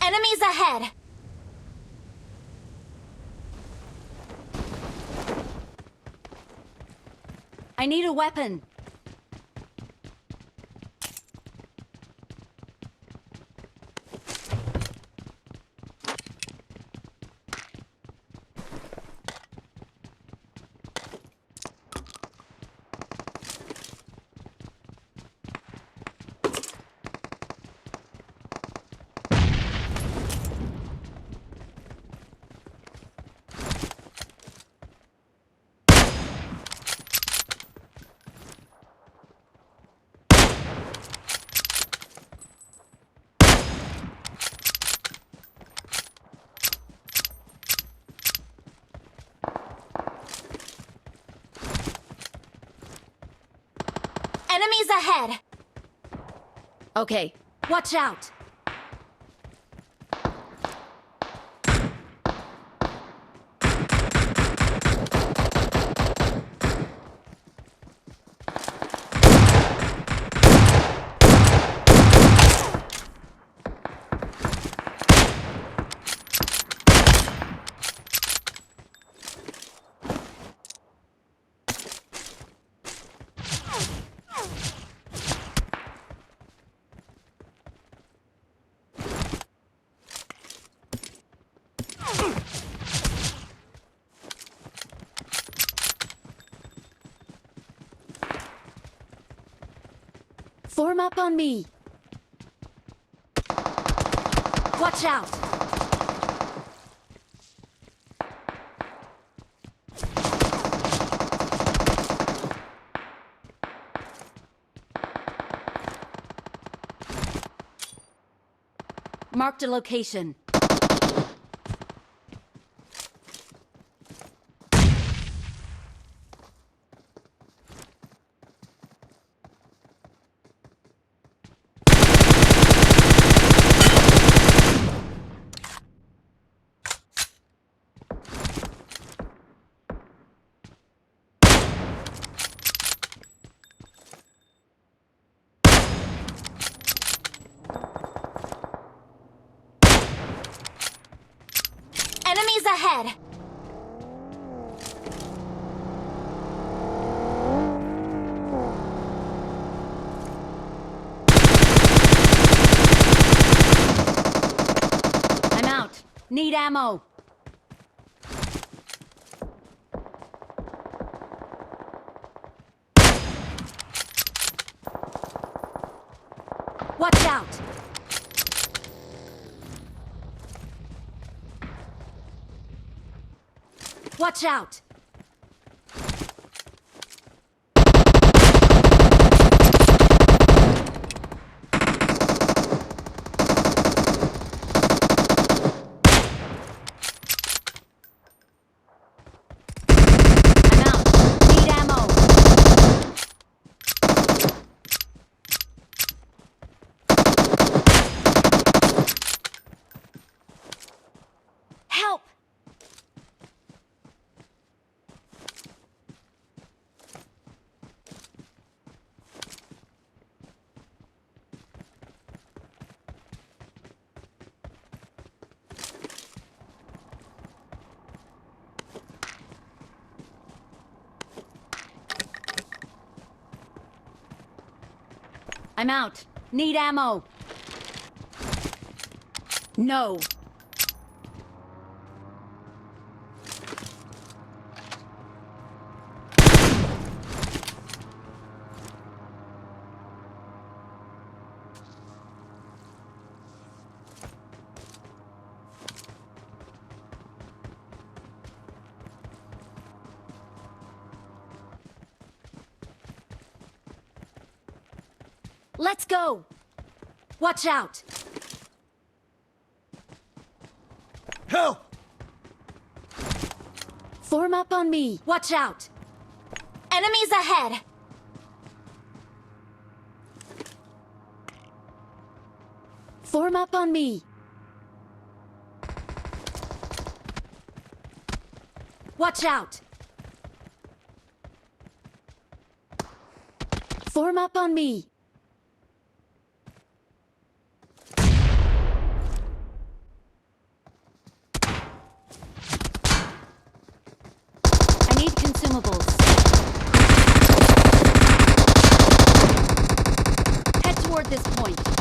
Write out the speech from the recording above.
Enemies ahead! I need a weapon. Enemies ahead! Okay, watch out! Form up on me. Watch out. Marked a location. Enemies ahead! I'm out. Need ammo. Watch out! Watch out! I'm out. Need ammo. Help! I'm out. Need ammo. No. Let's go! Watch out! Help! Form up on me. Watch out! Enemies ahead! Form up on me. Watch out! Form up on me. consumables. Head toward this point.